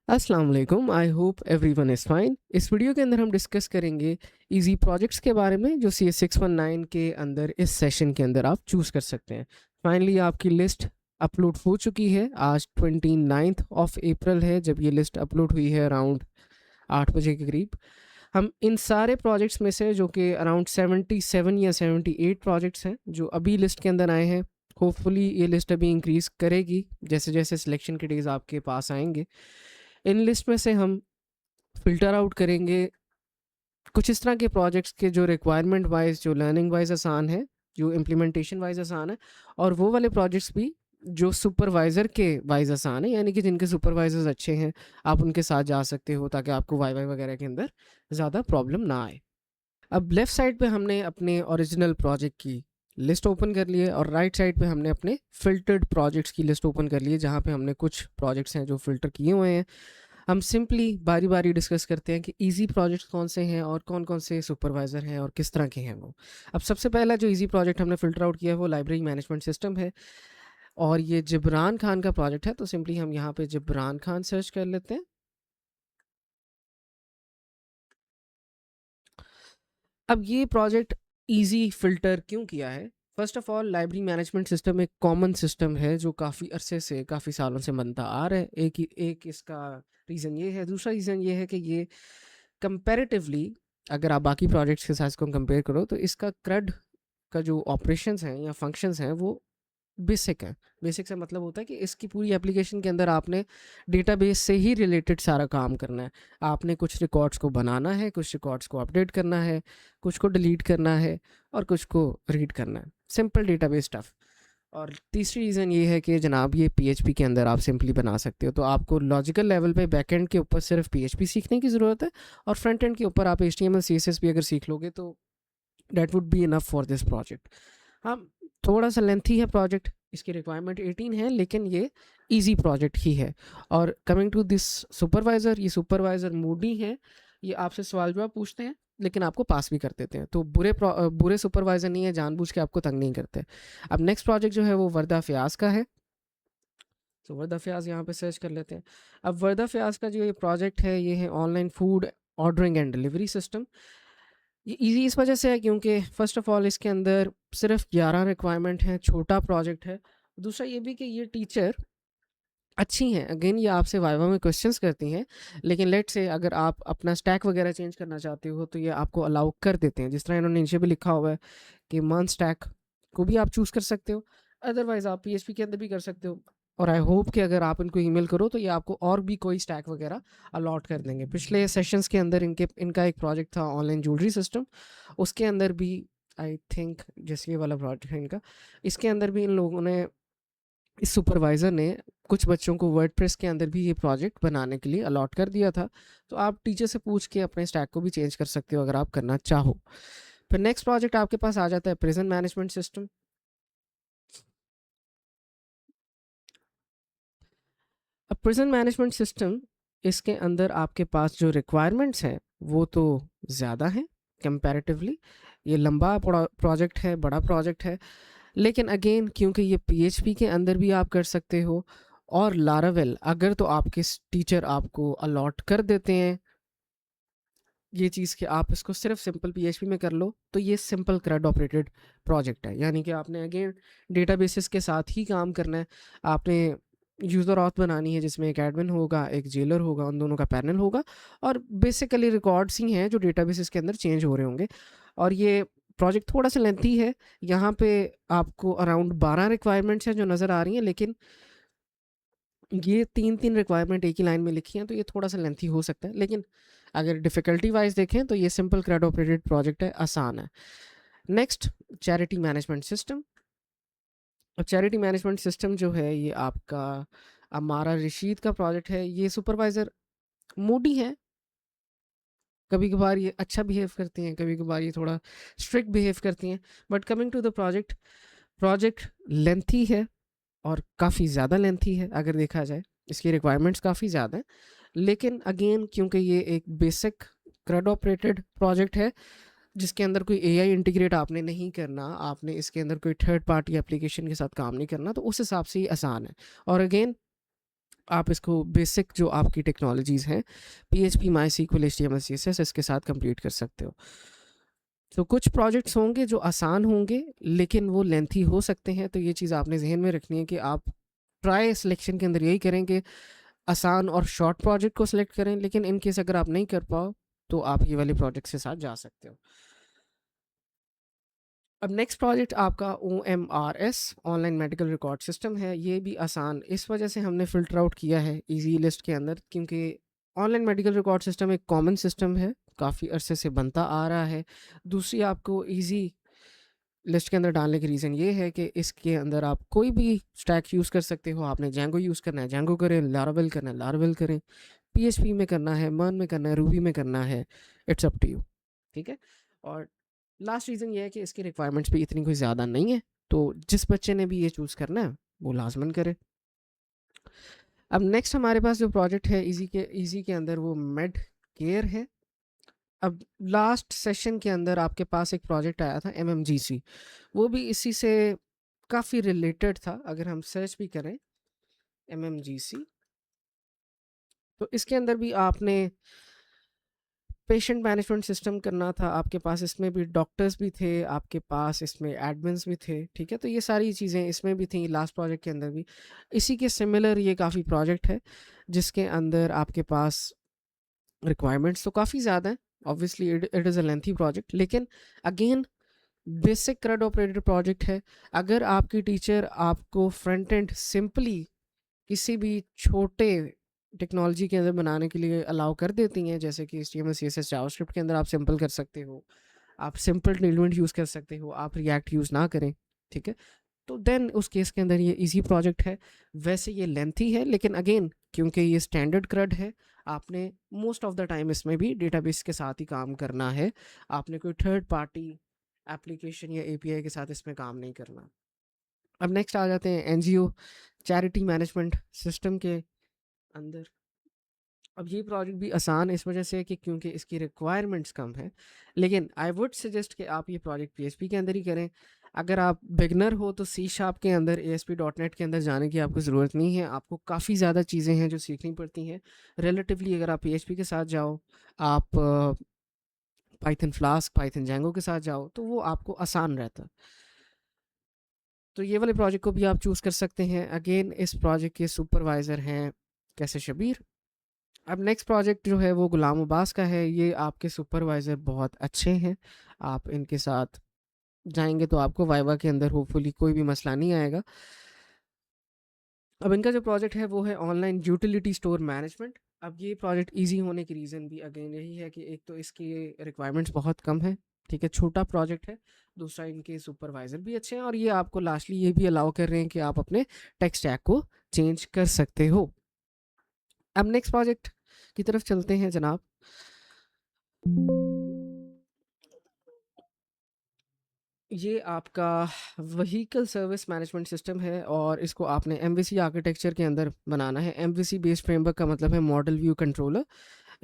अस्सलाम वालेकुम। I hope everyone is fine. इस वीडियो के अंदर हम डिस्कस करेंगे इजी प्रोजेक्ट्स के बारे में जो CS 619 के अंदर इस सेशन के अंदर आप चूज़ कर सकते हैं। फाइनली आपकी लिस्ट अपलोड हो चुकी है। आज 29th ऑफ अप्रैल है जब ये लिस्ट अपलोड हुई है अराउंड 8 बजे के करीब। हम इन सारे प्रोजेक्ट्स में से जो कि अराउंड 77 या 78 प्रोजेक्ट्स हैं जो अभी लिस्ट के अंदर आए हैं, होपफुली ये लिस्ट अभी इंक्रीज़ करेगी जैसे जैसे सिलेक्शन के डेज़ आपके पास आएंगे। इन लिस्ट में से हम फ़िल्टर आउट करेंगे कुछ इस तरह के प्रोजेक्ट्स के जो रिक्वायरमेंट वाइज़, जो लर्निंग वाइज़ आसान है, जो इम्प्लीमेंटेशन वाइज़ आसान है, और वो वाले प्रोजेक्ट्स भी जो सुपरवाइज़र के वाइज़ आसान है, यानी कि जिनके सुपरवाइज़र्स अच्छे हैं, आप उनके साथ जा सकते हो ताकि आपको वाई-वाई वगैरह के अंदर ज़्यादा प्रॉब्लम ना आए। अब लेफ़्ट साइड पे हमने अपने ओरिजिनल प्रोजेक्ट की लिस्ट ओपन कर ली है और राइट साइड पे हमने अपने फ़िल्टर्ड प्रोजेक्ट्स की लिस्ट ओपन कर ली है, जहाँ पे हमने कुछ प्रोजेक्ट्स हैं जो फ़िल्टर किए हुए हैं। हम सिंपली बारी बारी डिस्कस करते हैं कि इजी प्रोजेक्ट्स कौन से हैं और कौन कौन से सुपरवाइज़र हैं और किस तरह के हैं वो। अब सबसे पहला जो इजी प्रोजेक्ट हमने फ़िल्टर आउट किया है वो लाइब्रेरी मैनेजमेंट सिस्टम है और ये जिब्रान खान का प्रोजेक्ट है, तो सिंपली हम यहाँ पे जिब्रान खान सर्च कर लेते हैं। अब ये प्रोजेक्ट इजी फ़िल्टर क्यों किया है? First of all, library management system एक कॉमन सिस्टम है जो काफ़ी अरसे से, काफ़ी सालों से बनता आ रहा है। एक इसका रीज़न ये है। दूसरा रीज़न ये है कि ये कंपैरेटिवली, अगर आप बाकी प्रोजेक्ट्स के साथ इसको कंपेयर करो, तो इसका CRUD का जो ऑपरेशंस हैं या फंक्शंस हैं वो बेसिक है। बेसिक से मतलब होता है कि इसकी पूरी एप्लीकेशन के अंदर आपने डेटाबेस से ही रिलेटेड सारा काम करना है। आपने कुछ रिकॉर्ड्स को बनाना है, कुछ रिकॉर्ड्स को अपडेट करना है, कुछ को डिलीट करना है और कुछ को रीड करना है। Simple database stuff. और तीसरी रीज़न ये है कि जनाब ये PHP के अंदर आप सिंपली बना सकते हो। तो आपको लॉजिकल लेवल पे बैकएंड के ऊपर सिर्फ PHP सीखने की ज़रूरत है और फ्रंट एंड के ऊपर आप HTML CSS भी अगर सीख लोगे तो that would be enough for this project. हाँ, थोड़ा सा लेंथी है प्रोजेक्ट, इसकी रिक्वायरमेंट 18 है, लेकिन ये इजी प्रोजेक्ट ही है। और कमिंग टू दिस सुपरवाइज़र, ये सुपरवाइज़र मूडी हैं, ये आपसे सवाल जवाब पूछते हैं लेकिन आपको पास भी कर देते हैं। तो बुरे सुपरवाइज़र नहीं है, जानबूझ के आपको तंग नहीं करते। अब नेक्स्ट प्रोजेक्ट जो है वो वर्दा फ़याज़ का है। तो वर्दा फ़याज़ यहाँ पे सर्च कर लेते हैं। अब वर्दा फ़याज़ का जो ये प्रोजेक्ट है ये है online food ordering and delivery system. ये ईज़ी इस वजह से है क्योंकि फ़र्स्ट ऑफ़ ऑल इसके अंदर सिर्फ 11 रिक्वायरमेंट हैं, छोटा प्रोजेक्ट है। दूसरा ये भी कि ये टीचर अच्छी हैं, अगेन ये आपसे वाइवा में क्वेश्चंस करती हैं, लेकिन लेट्स से अगर आप अपना स्टैक वगैरह चेंज करना चाहते हो तो ये आपको अलाउ कर देते हैं। जिस तरह इन्होंने नीचे भी लिखा हुआ है कि मंथ स्टैक को भी आप चूज़ कर सकते हो, अदरवाइज़ आप PHP के अंदर भी कर सकते हो। और आई होप कि अगर आप इनको ईमेल करो तो ये आपको और भी कोई स्टैक वगैरह अलॉट कर देंगे। पिछले सेशंस के अंदर इनका एक प्रोजेक्ट था ऑनलाइन ज्वेलरी सिस्टम, उसके अंदर भी आई थिंक जैसे ये वाला प्रोजेक्ट है इनका, इसके अंदर भी इन लोगों ने, इस सुपरवाइज़र ने कुछ बच्चों को वर्डप्रेस के अंदर भी ये प्रोजेक्ट बनाने के लिए अलॉट कर दिया था। तो आप टीचर से पूछ के अपने स्टैक को भी चेंज कर सकते हो अगर आप करना चाहो। फिर नेक्स्ट प्रोजेक्ट आपके पास आ जाता है प्रिजन मैनेजमेंट सिस्टम। अब प्रिजन मैनेजमेंट सिस्टम, इसके अंदर आपके पास जो रिक्वायरमेंट्स हैं वो तो ज़्यादा हैं कंपैरेटिवली। ये लंबा प्रोजेक्ट है, बड़ा प्रोजेक्ट है, लेकिन अगेन क्योंकि ये PHP के अंदर भी आप कर सकते हो और लारावेल अगर तो आपके टीचर आपको अलॉट कर देते हैं ये चीज़ कि आप इसको सिर्फ सिंपल PHP में कर लो, तो ये सिंपल CRUD ऑपरेटेड प्रोजेक्ट है। यानी कि आपने अगेन डेटाबेसेस के साथ ही काम करना है। आपने यूज़र ऑथ बनानी है जिसमें एक एडमिन होगा, एक जेलर होगा, उन दोनों का पैनल होगा और बेसिकली रिकॉर्ड्स ही हैं जो डेटाबेसेस के अंदर चेंज हो रहे होंगे। और ये प्रोजेक्ट थोड़ा सा लेंथी है। यहाँ पे आपको अराउंड 12 रिक्वायरमेंट्स हैं जो नज़र आ रही हैं, लेकिन ये 3-3 रिक्वायरमेंट एक ही लाइन में लिखी हैं, तो ये थोड़ा-सा लेंथी हो सकता है। लेकिन अगर डिफ़िकल्टी वाइज़ देखें तो ये सिंपल CRUD ऑपरेटेड प्रोजेक्ट है, आसान है। Next, charity management system. अब चैरिटी मैनेजमेंट सिस्टम जो है ये आपका अमारा रशीद का प्रोजेक्ट है। ये सुपरवाइज़र मूडी हैं, कभी-कभार ये अच्छा बिहेव करती हैं, कभी-कभार ये थोड़ा स्ट्रिक्ट बिहेव करती हैं। But coming to the project, project lengthy है और काफ़ी ज़्यादा लेंथी है अगर देखा जाए। इसकी रिक्वायरमेंट्स काफ़ी ज़्यादा हैं। लेकिन अगेन क्योंकि ये एक बेसिक CRUD ऑपरेटेड प्रोजेक्ट है जिसके अंदर कोई AI इंटीग्रेट आपने नहीं करना, आपने इसके अंदर कोई थर्ड पार्टी एप्लीकेशन के साथ काम नहीं करना, तो उस हिसाब से ये आसान है। और अगेन आप इसको बेसिक जो आपकी टेक्नोलॉजीज़ हैं, पीएचपी, मायसीक्वल, एचटीएमएल, सीएसएस इसके साथ कंप्लीट कर सकते हो। तो कुछ प्रोजेक्ट्स होंगे जो आसान होंगे, लेकिन वो लेंथी हो सकते हैं, तो ये चीज़ आपने ज़हन में रखनी है कि आप ट्राई सिलेक्शन के अंदर यही करें कि आसान और शॉर्ट प्रोजेक्ट को सिलेक्ट करें, लेकिन इन केस अगर आप नहीं कर पाओ, तो आप ये वाले प्रोजेक्ट्स के साथ जा सकते हो। अब नेक्स्ट प्रोजेक्ट आपका OMRS online medical record system है। ये भी आसान इस वजह से हमने फ़िल्टर आउट किया है ईज़ी लिस्ट के अंदर, क्योंकि ऑनलाइन मेडिकल रिकॉर्ड सिस्टम एक कॉमन सिस्टम है, काफ़ी अरसे से बनता आ रहा है। दूसरी आपको ईज़ी लिस्ट के अंदर डालने की रीज़न ये है कि इसके अंदर आप कोई भी स्टैक यूज़ कर सकते हो। आपने जेंगो यूज़ करना है जेंगो करें, लारावेल करना है लारावेल करें, पीएचपी में करना है मर्न में करना है, रूबी में करना है, इट्स अप टू यू। ठीक है। और लास्ट रीज़न ये है कि इसकी रिक्वायरमेंट्स भी इतनी कोई ज़्यादा नहीं है, तो जिस बच्चे ने भी ये चूज़ करना है वो लाजमन करे। अब नेक्स्ट हमारे पास जो प्रोजेक्ट है ईजी के अंदर वो मेड केयर है। अब लास्ट सेशन के अंदर आपके पास एक प्रोजेक्ट आया था MMGC, वो भी इसी से काफ़ी रिलेटेड था। अगर हम सर्च भी करें MMGC, तो इसके अंदर भी आपने पेशेंट मैनेजमेंट सिस्टम करना था आपके पास। इसमें भी डॉक्टर्स भी थे आपके पास, इसमें एडमिन्स भी थे। ठीक है, तो ये सारी चीज़ें इसमें भी थी, लास्ट प्रोजेक्ट के अंदर भी इसी के सिमिलर ये काफ़ी प्रोजेक्ट है, जिसके अंदर आपके पास रिक्वायरमेंट्स तो काफ़ी ज़्यादा हैं। Obviously it is a lengthy project, लेकिन again basic CRUD operated project है। अगर आपकी टीचर आपको फ्रंट एंड सिंपली किसी भी छोटे टेक्नोलॉजी के अंदर बनाने के लिए अलाउ कर देती हैं, जैसे कि HTML CSS जावास्क्रिप्ट के अंदर आप सिंपल कर सकते हो, आप सिंपल टेलमेंट यूज़ कर सकते हो, आप रिएक्ट यूज़ ना करें। ठीक है, तो देन उस केस के अंदर ये इजी प्रोजेक्ट है। वैसे ये लेंथी है, लेकिन अगेन क्योंकि ये स्टैंडर्ड क्रड है, आपने मोस्ट ऑफ द टाइम इसमें भी डेटाबेस के साथ ही काम करना है। आपने कोई थर्ड पार्टी एप्लीकेशन या API के साथ इसमें काम नहीं करना। अब नेक्स्ट आ जाते हैं NGO चैरिटी मैनेजमेंट सिस्टम के अंदर। अब ये प्रोजेक्ट भी आसान इस वजह से है कि क्योंकि इसकी रिक्वायरमेंट्स कम है, लेकिन आई वुड सजेस्ट कि आप ये प्रोजेक्ट PHP के अंदर ही करें। अगर आप बिगनर हो तो C# के अंदर ASP.NET के अंदर जाने की आपको ज़रूरत नहीं है। आपको काफ़ी ज़्यादा चीज़ें हैं जो सीखनी पड़ती हैं रिलेटिवली। अगर आप PHP के साथ जाओ, आप पाइथन फ्लास्क, पाइथन जैंगो के साथ जाओ, तो वो आपको आसान रहता। तो ये वाले प्रोजेक्ट को भी आप चूज़ कर सकते हैं। अगेन इस प्रोजेक्ट के सुपरवाइज़र हैं कैसे शबीर। अब नेक्स्ट प्रोजेक्ट जो है वो गुलाम अब्बास का है। ये आपके सुपरवाइज़र बहुत अच्छे हैं, आप इनके साथ जाएंगे तो आपको वाइवा के अंदर होपफुली कोई भी मसला नहीं आएगा। अब इनका जो प्रोजेक्ट है वो है ऑनलाइन यूटिलिटी स्टोर मैनेजमेंट। अब ये प्रोजेक्ट इजी होने की रीज़न भी अगेन यही है कि एक तो इसकी रिक्वायरमेंट्स बहुत कम है, ठीक है, छोटा प्रोजेक्ट है। दूसरा इनके सुपरवाइज़र भी अच्छे हैं, और ये आपको लास्टली ये भी अलाउ कर रहे हैं कि आप अपने टेक स्टैक को चेंज कर सकते हो। अब नेक्स्ट प्रोजेक्ट की तरफ चलते हैं जनाब। ये आपका व्हीकल सर्विस मैनेजमेंट सिस्टम है, और इसको आपने MVC आर्किटेक्चर के अंदर बनाना है। MVC बेस्ड फ्रेमवर्क का मतलब है मॉडल व्यू कंट्रोलर,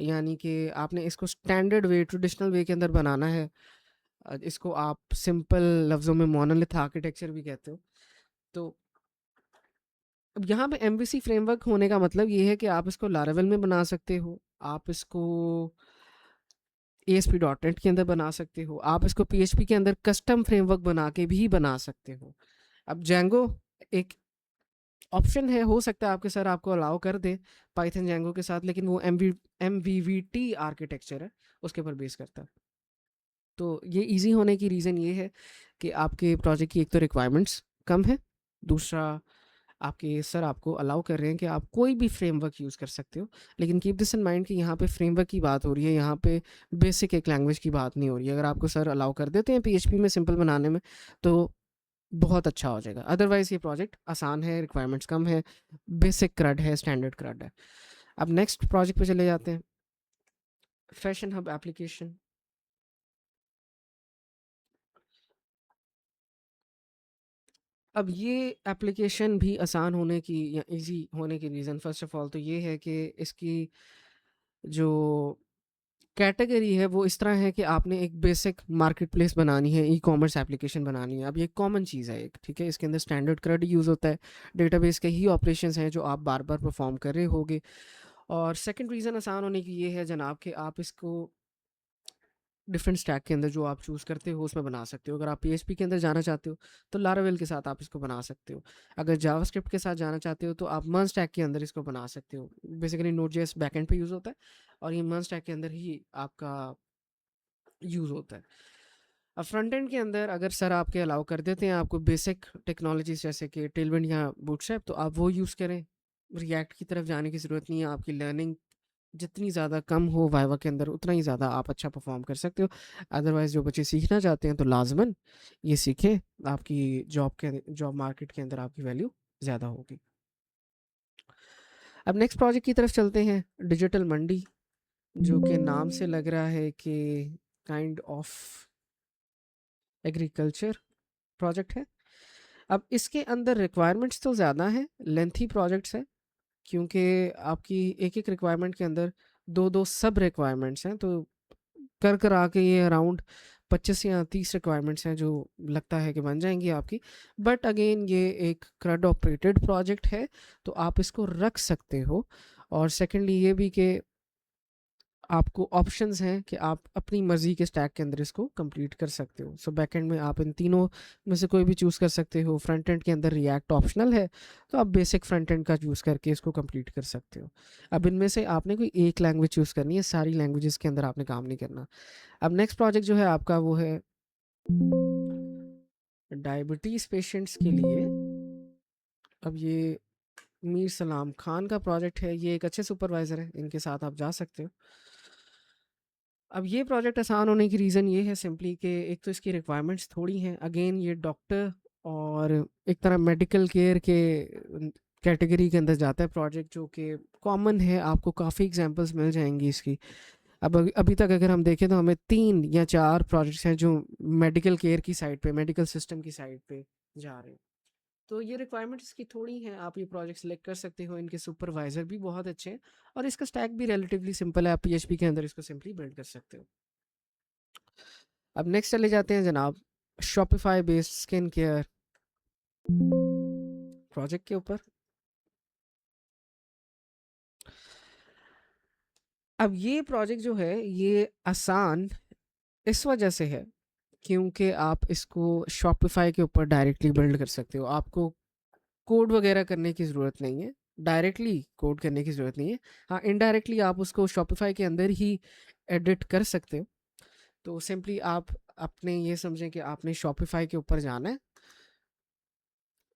यानी कि आपने इसको स्टैंडर्ड वे, ट्रेडिशनल वे के अंदर बनाना है। इसको आप सिंपल लफ्ज़ों में मोनोलिथ आर्किटेक्चर भी कहते हो। तो अब यहाँ पे MVC फ्रेमवर्क होने का मतलब ये है कि आप इसको लारावेल में बना सकते हो, आप इसको ASP.NET के अंदर बना सकते हो, आप इसको PHP के अंदर कस्टम फ्रेमवर्क बना के भी बना सकते हो। अब जेंगो एक ऑप्शन है, हो सकता है आपके सर आपको अलाउ कर दे पाइथन जेंगो के साथ, लेकिन वो MVVT आर्किटेक्चर है, उसके ऊपर बेस करता है। तो ये इजी होने की रीज़न ये है कि आपके प्रोजेक्ट की एक तो रिक्वायरमेंट्स कम है, दूसरा आपके सर आपको अलाउ कर रहे हैं कि आप कोई भी फ्रेमवर्क यूज़ कर सकते हो। लेकिन कीप दिस इन माइंड कि यहाँ पे फ्रेमवर्क की बात हो रही है, यहाँ पे बेसिक एक लैंग्वेज की बात नहीं हो रही है। अगर आपको सर अलाउ कर देते हैं PHP में सिंपल बनाने में, तो बहुत अच्छा हो जाएगा। अदरवाइज़ ये प्रोजेक्ट आसान है, रिक्वायरमेंट्स कम है, बेसिक क्रड है, स्टैंडर्ड क्रड है। अब नेक्स्ट प्रोजेक्ट पे चले जाते हैं, फैशन हब एप्लीकेशन। अब ये एप्लीकेशन भी आसान होने की या इजी होने की रीज़न फर्स्ट ऑफ ऑल तो ये है कि इसकी जो कैटेगरी है वो इस तरह है कि आपने एक बेसिक मार्केट प्लेस बनानी है, ई-कॉमर्स एप्लीकेशन बनानी है। अब ये कॉमन चीज़ है एक, ठीक है? इसके अंदर स्टैंडर्ड CRUD यूज़ होता है, डेटाबेस के ही ऑपरेशंस हैं जो आप बार-बार परफ़ॉर्म कर रहे होगे। और सेकंड रीज़न आसान होने की ये है जनाब कि आप इसको डिफरेंट स्टैक के अंदर जो आप चूज़ करते हो उसमें बना सकते हो। अगर आप PHP के अंदर जाना चाहते हो तो लारावेल के साथ आप इसको बना सकते हो। अगर जावास्क्रिप्ट के साथ जाना चाहते हो तो आप मर्ज स्टैक के अंदर इसको बना सकते हो। बेसिकली नोड.जेएस बैकएंड पे यूज़ होता है और ये मर्ज स्टैक के अंदर ही आपका यूज़ होता है। अब फ्रंट एंड के अंदर अगर सर आपके अलाउ कर देते हैं आपको बेसिक टेक्नोलॉजीज जैसे कि टेलविंड या बूटस्ट्रैप तो आप वो यूज़ करें। रिएक्ट की तरफ जाने की ज़रूरत नहीं है। आपकी लर्निंग जितनी ज़्यादा कम हो वाइवा के अंदर उतना ही ज़्यादा आप अच्छा परफॉर्म कर सकते हो। अदरवाइज़ जो बच्चे सीखना चाहते हैं तो लाजमन ये सीखें, आपकी जॉब मार्केट के अंदर आपकी वैल्यू ज़्यादा होगी। अब नेक्स्ट प्रोजेक्ट की तरफ चलते हैं, डिजिटल मंडी, जो कि नाम से लग रहा है कि काइंड ऑफ एग्रीकल्चर प्रोजेक्ट है। अब इसके अंदर रिक्वायरमेंट्स तो ज़्यादा हैं, लेंथी प्रोजेक्ट्स हैं, क्योंकि आपकी एक-एक रिक्वायरमेंट के अंदर 2-2 सब रिक्वायरमेंट्स हैं, तो कर आके ये अराउंड 25 या 30 रिक्वायरमेंट्स हैं जो लगता है कि बन जाएंगी आपकी। बट अगेन ये एक CRUD ऑपरेटेड प्रोजेक्ट है तो आप इसको रख सकते हो। और सेकेंडली ये भी कि आपको ऑप्शंस हैं कि आप अपनी मर्ज़ी के स्टैक के अंदर इसको कंप्लीट कर सकते हो। सो बैकएंड में आप इन तीनों में से कोई भी चूज़ कर सकते हो। फ्रंट एंड के अंदर रिएक्ट ऑप्शनल है तो आप बेसिक फ्रंट एंड का चूज़ करके इसको कंप्लीट कर सकते हो। अब इनमें से आपने कोई एक लैंग्वेज चूज़ करनी है, सारी लैंग्वेजेस के अंदर आपने काम नहीं करना। अब नेक्स्ट प्रोजेक्ट जो है आपका वो है डायबिटीज़ पेशेंट्स के लिए। अब ये मीर सलाम खान का प्रोजेक्ट है, ये एक अच्छे सुपरवाइज़र हैं, इनके साथ आप जा सकते हो। अब ये प्रोजेक्ट आसान होने की रीज़न ये है सिंपली कि एक तो इसकी रिक्वायरमेंट्स थोड़ी हैं, अगेन ये डॉक्टर और एक तरह मेडिकल केयर के कैटेगरी के अंदर जाता है प्रोजेक्ट, जो कि कॉमन है, आपको काफ़ी एग्जांपल्स मिल जाएंगी इसकी। अब अभी तक अगर हम देखें तो हमें 3 या 4 प्रोजेक्ट्स हैं जो मेडिकल केयर की साइड पे, मेडिकल सिस्टम की साइड पे जा रहे हैं। तो ये रिक्वायरमेंट्स इसकी थोड़ी हैं, आप ये प्रोजेक्ट सेलेक्ट कर सकते हो। इनके सुपरवाइज़र भी बहुत अच्छे हैं और इसका स्टैक भी रिलेटिवली सिंपल है, आप PHP के अंदर इसको सिंपली बिल्ड कर सकते हो। अब नेक्स्ट चले जाते हैं जनाब Shopify based skin care project के ऊपर। अब ये प्रोजेक्ट जो है ये आसान इस वजह से है क्योंकि आप इसको शॉपिफाई के ऊपर डायरेक्टली बिल्ड कर सकते हो। आपको कोड वगैरह करने की ज़रूरत नहीं है, डायरेक्टली कोड करने की ज़रूरत नहीं है। हाँ, इनडायरेक्टली आप उसको शॉपिफाई के अंदर ही एडिट कर सकते हो। तो सिंपली आप अपने ये समझें कि आपने शॉपिफाई के ऊपर जाना है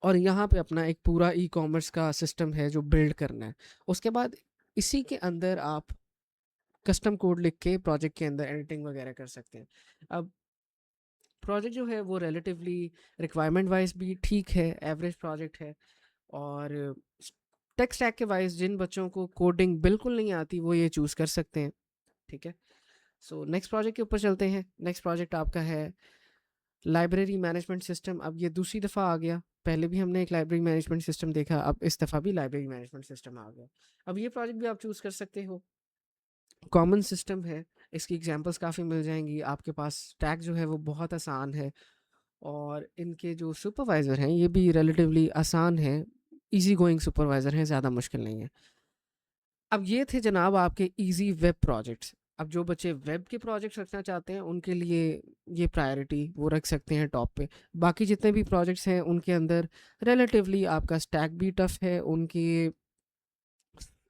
और यहाँ पे अपना एक पूरा ई-कॉमर्स का सिस्टम है जो बिल्ड करना है। उसके बाद इसी के अंदर आप कस्टम कोड लिख के प्रोजेक्ट के अंदर एडिटिंग वगैरह कर सकते हैं। अब प्रोजेक्ट जो है वो रिलेटिवली रिक्वायरमेंट वाइज भी ठीक है, एवरेज प्रोजेक्ट है। और टेक स्टैक के वाइज जिन बच्चों को कोडिंग बिल्कुल नहीं आती वो ये चूज़ कर सकते हैं, ठीक है। सो नेक्स्ट प्रोजेक्ट के ऊपर चलते हैं। नेक्स्ट प्रोजेक्ट आपका है लाइब्रेरी मैनेजमेंट सिस्टम। अब ये दूसरी दफ़ा आ गया, पहले भी हमने एक लाइब्रेरी मैनेजमेंट सिस्टम देखा, अब इस दफ़ा भी लाइब्रेरी मैनेजमेंट सिस्टम आ गया। अब ये प्रोजेक्ट भी आप चूज़ कर सकते हो, कॉमन सिस्टम है, इसकी एग्जांपल्स काफ़ी मिल जाएंगी आपके पास। स्टैक जो है वो बहुत आसान है और इनके जो सुपरवाइज़र हैं ये भी रिलेटिवली आसान है, इजी गोइंग सुपरवाइज़र हैं, ज़्यादा मुश्किल नहीं है। अब ये थे जनाब आपके इजी वेब प्रोजेक्ट्स। अब जो बच्चे वेब के प्रोजेक्ट्स रखना चाहते हैं उनके लिए ये प्रायोरिटी वो रख सकते हैं टॉप पे। बाकी जितने भी प्रोजेक्ट्स हैं उनके अंदर रिलेटिवली आपका स्टैक भी टफ है, उनकी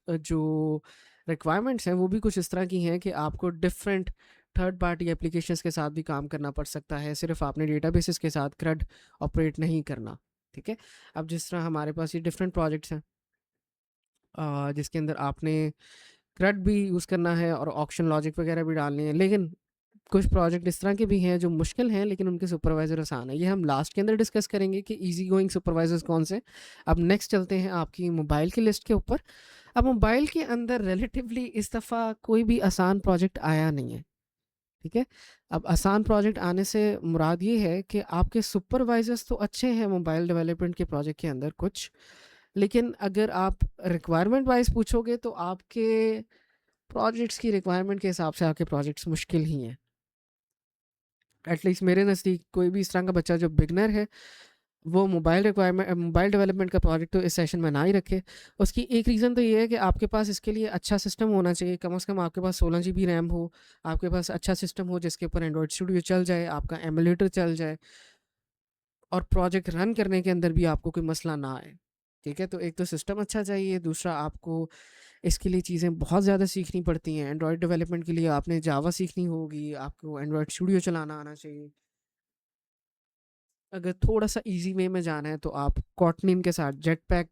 जो रिक्वायरमेंट्स हैं वो भी कुछ इस तरह की हैं कि आपको डिफरेंट थर्ड पार्टी एप्लीकेशंस के साथ भी काम करना पड़ सकता है, सिर्फ आपने डेटाबेसेस के साथ CRUD ऑपरेट नहीं करना, ठीक है। अब जिस तरह हमारे पास ये डिफरेंट प्रोजेक्ट्स हैं जिसके अंदर आपने CRUD भी यूज़ करना है और ऑक्शन लॉजिक वगैरह भी डालने हैं, लेकिन कुछ प्रोजेक्ट इस तरह के भी हैं जो मुश्किल हैं लेकिन उनके सुपरवाइज़र आसान है। ये हम लास्ट के अंदर डिस्कस करेंगे कि इजी गोइंग सुपरवाइजर्स कौन से। अब नेक्स्ट चलते हैं आपकी मोबाइल की लिस्ट के ऊपर। अब मोबाइल के अंदर रिलेटिवली इस दफ़ा कोई भी आसान प्रोजेक्ट आया नहीं है, ठीक है। अब आसान प्रोजेक्ट आने से मुराद ये है कि आपके सुपरवाइजर्स तो अच्छे हैं मोबाइल डेवलपमेंट के प्रोजेक्ट के अंदर कुछ, लेकिन अगर आप रिक्वायरमेंट वाइज पूछोगे तो आपके प्रोजेक्ट्स की रिक्वायरमेंट के हिसाब से आपके प्रोजेक्ट्स मुश्किल ही हैं। एटलीस्ट मेरे नज़दीक कोई भी इस तरह का बच्चा जो बिगनर है, वो मोबाइल डेवलपमेंट का प्रोजेक्ट तो इस सेशन में ना ही रखे। उसकी एक रीज़न तो ये है कि आपके पास इसके लिए अच्छा सिस्टम होना चाहिए। कम से कम आपके पास 16 जीबी रैम हो, आपके पास अच्छा सिस्टम हो जिसके ऊपर एंड्रॉयड स्टूडियो चल जाए, आपका एमुलेटर चल जाए और प्रोजेक्ट रन करने के अंदर भी आपको कोई मसला ना आए। ठीक है, तो एक तो सिस्टम अच्छा चाहिए, दूसरा आपको इसके लिए चीज़ें बहुत ज़्यादा सीखनी पड़ती हैं। एंड्रॉयड डेवलपमेंट के लिए आपने जावा सीखनी होगी, आपको एंड्रॉयड स्टूडियो चलाना आना चाहिए। अगर थोड़ा सा इजी वे में जाना है तो आप कॉटलिन के साथ जेटपैक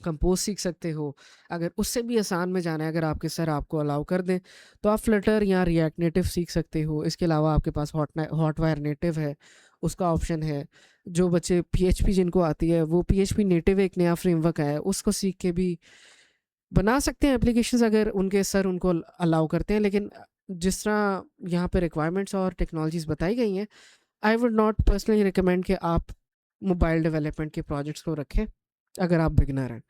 कंपोज सीख सकते हो। अगर उससे भी आसान में जाना है, अगर आपके सर आपको अलाउ कर दें, तो आप फ्लटर या रिएक्ट नेटिव सीख सकते हो। इसके अलावा आपके पास हॉटवायर नेटिव है, उसका ऑप्शन है। जो बच्चे पीएचपी जिनको आती है, वो पीएचपी नेटिव एक नया फ्रेमवर्क है, उसको सीख के भी बना सकते हैं एप्लीकेशंस, अगर उनके सर उनको अलाउ करते हैं। लेकिन जिस तरह यहाँ पे रिक्वायरमेंट्स और टेक्नोलॉजीज़ बताई गई हैं, I would not personally recommend कि आप मोबाइल डेवलपमेंट के प्रोजेक्ट्स को रखें अगर आप बिगनर हैं।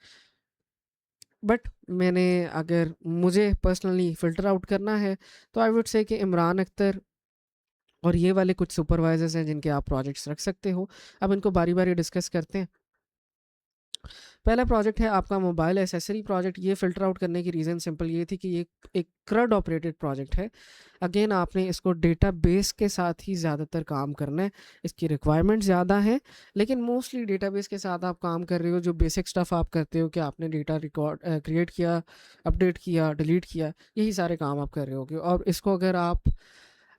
बट अगर मुझे पर्सनली फ़िल्टर आउट करना है, तो आई वुड से कि इमरान अख्तर और ये वाले कुछ सुपरवाइजर्स हैं जिनके आप प्रोजेक्ट्स रख सकते हो। अब इनको बारी बारी डिस्कस करते हैं। पहला प्रोजेक्ट है आपका मोबाइल एसेसरी प्रोजेक्ट। ये फ़िल्टर आउट करने की रीज़न सिंपल ये थी कि ये एक CRUD ऑपरेटेड प्रोजेक्ट है। अगेन आपने इसको डेटाबेस के साथ ही ज़्यादातर काम करना है। इसकी रिक्वायरमेंट ज़्यादा है, लेकिन मोस्टली डेटाबेस के साथ आप काम कर रहे हो। जो बेसिक स्टफ़ आप करते हो कि आपने डेटा क्रिएट किया, अपडेट किया, डिलीट किया, यही सारे काम आप कर रहे होगे। और इसको अगर आप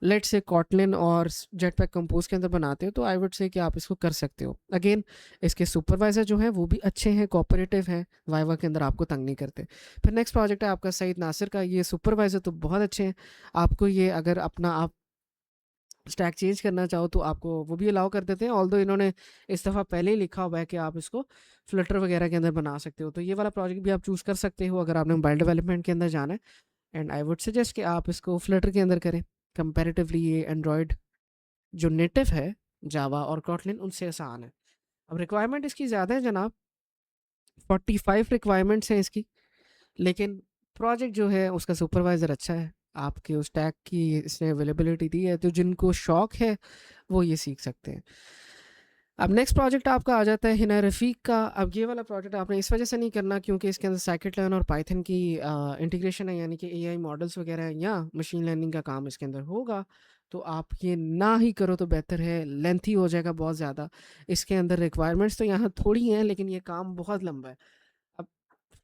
लेट से कॉटलिन और जेटपैक कंपोज के अंदर बनाते हो, तो आई वुड से कि आप इसको कर सकते हो। अगेन इसके सुपरवाइज़र जो हैं वो भी अच्छे हैं, कोऑपरेटिव हैं, वाइवा के अंदर आपको तंग नहीं करते। फिर नेक्स्ट प्रोजेक्ट है आपका सईद नासिर का। ये सुपरवाइज़र तो बहुत अच्छे हैं। आपको ये अगर अपना आप स्टैक चेंज करना चाहो तो आपको वो भी अलाउ कर देते हैं। ऑल्दो इन्होंने इस दफ़ा पहले ही लिखा हुआ है कि आप इसको फ्लटर वगैरह के अंदर बना सकते हो। तो ये वाला प्रोजेक्ट भी आप चूज़ कर सकते हो अगर आपने मोबाइल डेवलपमेंट के अंदर जाना है। एंड आई वुड सजेस्ट कि आप इसको फ्लटर के अंदर करें। कंपैरेटिवली ये एंड्रॉयड जो नेटिव है जावा और कॉटलिन उनसे आसान है। अब रिक्वायरमेंट इसकी ज़्यादा है जनाब, 45 रिक्वायरमेंट्स हैं इसकी। लेकिन प्रोजेक्ट जो है उसका सुपरवाइज़र अच्छा है, आपके उस टैग की इसने अवेलेबिलिटी दी है, तो जिनको शौक है वो ये सीख सकते हैं। अब नेक्स्ट प्रोजेक्ट आपका आ जाता है हिना रफ़ीक का। अब ये वाला प्रोजेक्ट आपने इस वजह से नहीं करना क्योंकि इसके अंदर साइकिट-लर्न और पाइथन की इंटीग्रेशन है, यानी कि एआई मॉडल्स वगैरह या मशीन लर्निंग का काम इसके अंदर होगा। तो आप ये ना ही करो तो बेहतर है, लेंथी हो जाएगा बहुत ज़्यादा। इसके अंदर रिक्वायरमेंट्स तो यहाँ थोड़ी हैं, लेकिन ये काम बहुत लंबा है। अब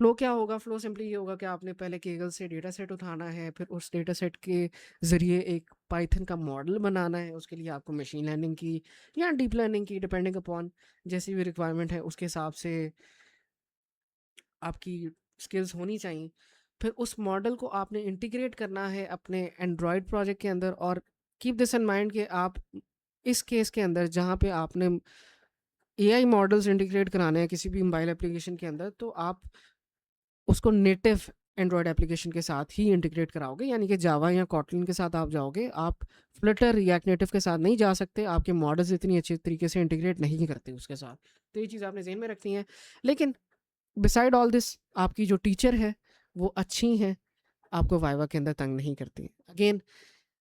फ्लो क्या होगा? फ्लो सिंपली ये होगा कि आपने पहले केगल से डेटा सेट उठाना है, फिर उस डेटा सेट के ज़रिए एक पाइथन का मॉडल बनाना है। उसके लिए आपको मशीन लर्निंग की या डीप लर्निंग की, डिपेंडिंग अपॉन जैसी भी रिक्वायरमेंट है उसके हिसाब से आपकी स्किल्स होनी चाहिए। फिर उस मॉडल को आपने इंटीग्रेट करना है अपने एंड्रॉयड प्रोजेक्ट के अंदर। और कीप दिस इन माइंड कि आप इस केस के अंदर जहाँ पे आपने एआई मॉडल्स इंटीग्रेट कराने हैं किसी भी मोबाइल एप्लीकेशन के अंदर, तो आप उसको नेटिव एंड्रॉयड एप्लीकेशन के साथ ही इंटीग्रेट कराओगे, यानी कि जावा या कॉटलिन के साथ आप जाओगे। आप फ्लटर रिएक्ट नेटिव के साथ नहीं जा सकते, आपके मॉडल्स इतनी अच्छी तरीके से इंटीग्रेट नहीं करते उसके साथ। तो ये चीज़ आपने ज़हन में रखनी है। लेकिन बिसाइड ऑल दिस आपकी जो टीचर है वो अच्छी हैं, आपको वाइवा के अंदर तंग नहीं करती। अगेन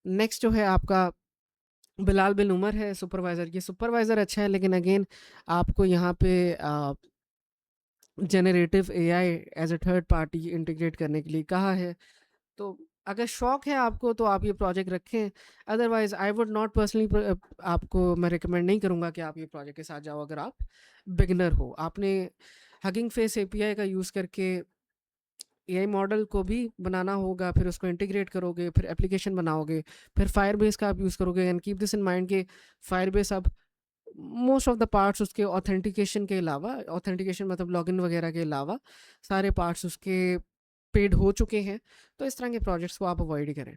नेक्स्ट जो है आपका बिलाल बिन उमर है सुपरवाइज़र। ये सुपरवाइज़र अच्छा है, लेकिन अगेन आपको यहाँ पे generative AI as a third party integrate करने के लिए कहा है। तो अगर शौक है आपको तो आप ये प्रोजेक्ट रखें। Otherwise I would not personally आपको मैं रिकमेंड नहीं करूँगा कि आप ये प्रोजेक्ट के साथ जाओ अगर आप बिगनर हो। आपने हगिंग फेस एपीआई का यूज़ करके एआई मॉडल को भी बनाना होगा, फिर उसको इंटीग्रेट करोगे, फिर एप्लीकेशन बनाओगे, फिर फायरबेस का आप यूज़ करोगे। And keep this in mind कि फायरबेस अब मोस्ट ऑफ द पार्ट्स उसके ऑथेंटिकेशन के अलावा, ऑथेंटिकेशन मतलब लॉगिन वगैरह के अलावा सारे पार्ट्स उसके पेड हो चुके हैं। तो इस तरह के प्रोजेक्ट्स को आप अवॉइड ही करें।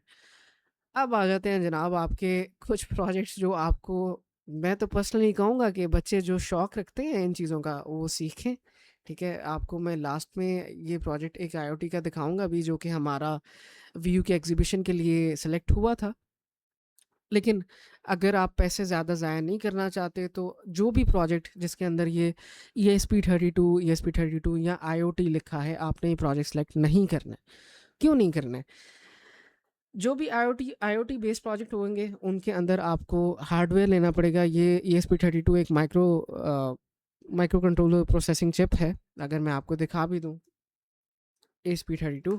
अब आ जाते हैं जनाब आपके कुछ प्रोजेक्ट्स जो आपको, मैं तो पर्सनली कहूँगा कि बच्चे जो शौक़ रखते हैं इन चीज़ों का वो सीखें। ठीक है, आपको मैं लास्ट में ये प्रोजेक्ट एक आईओटी का दिखाऊँगा अभी, जो कि हमारा वीयू के एग्ज़िबिशन के लिए सेलेक्ट हुआ था। लेकिन अगर आप पैसे ज़्यादा ज़ाया नहीं करना चाहते, तो जो भी प्रोजेक्ट जिसके अंदर ये ESP32 या IoT लिखा है, आपने ये प्रोजेक्ट सेलेक्ट नहीं करना है। क्यों नहीं करना है? जो भी आईओटी बेस्ड प्रोजेक्ट होंगे उनके अंदर आपको हार्डवेयर लेना पड़ेगा। ये ESP32 एक माइक्रो कंट्रोलर प्रोसेसिंग चिप है। अगर मैं आपको दिखा भी दूँ ESP32,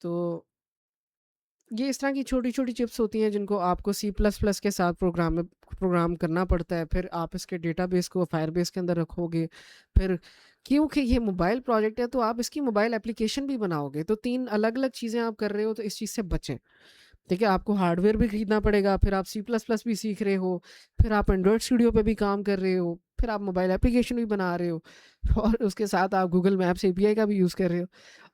तो ये इस तरह की छोटी-छोटी चिप्स होती हैं जिनको आपको C++ के साथ प्रोग्राम करना पड़ता है। फिर आप इसके डेटाबेस को फायरबेस के अंदर रखोगे। फिर क्योंकि ये मोबाइल प्रोजेक्ट है तो आप इसकी मोबाइल एप्लीकेशन भी बनाओगे। तो 3 अलग-अलग चीज़ें आप कर रहे हो, तो इस चीज़ से बचें। ठीक है? आपको हार्डवेयर भी खरीदना पड़ेगा, फिर आप C++ भी सीख रहे हो, फिर आप एंड्रॉयड स्टूडियो पे भी काम कर रहे हो, फिर आप मोबाइल एप्लीकेशन भी बना रहे हो और उसके साथ आप गूगल मैप्स एपीआई का भी यूज़ कर रहे हो।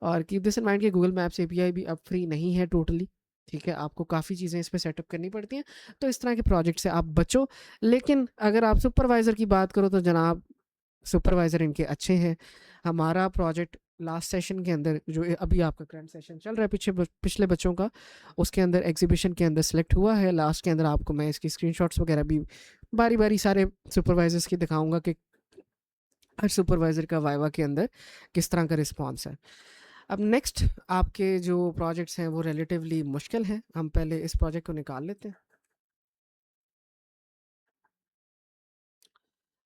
और कीप दिस इन माइंड कि गूगल मैप्स एपीआई भी अब फ्री नहीं है टोटली। ठीक है? आपको काफ़ी चीज़ें इस पे सेटअप करनी पड़ती हैं। तो इस तरह के प्रोजेक्ट से आप बचो। लेकिन अगर आप सुपरवाइज़र की बात करो तो जनाब, सुपरवाइज़र इनके अच्छे हैं। हमारा प्रोजेक्ट लास्ट सेशन के अंदर जो अभी आपका करंट सेशन चल रहा है पिछले बच्चों का, उसके अंदर एग्जीबिशन के अंदर सेलेक्ट हुआ है। लास्ट के अंदर आपको मैं इसकी स्क्रीनशॉट्स वगैरह भी बारी बारी सारे सुपरवाइजर्स की दिखाऊंगा कि हर सुपरवाइज़र का वाइवा के अंदर किस तरह का रिस्पॉन्स है। अब नेक्स्ट आपके जो प्रोजेक्ट्स हैं वो रिलेटिवली मुश्किल हैं। हम पहले इस प्रोजेक्ट को निकाल लेते हैं।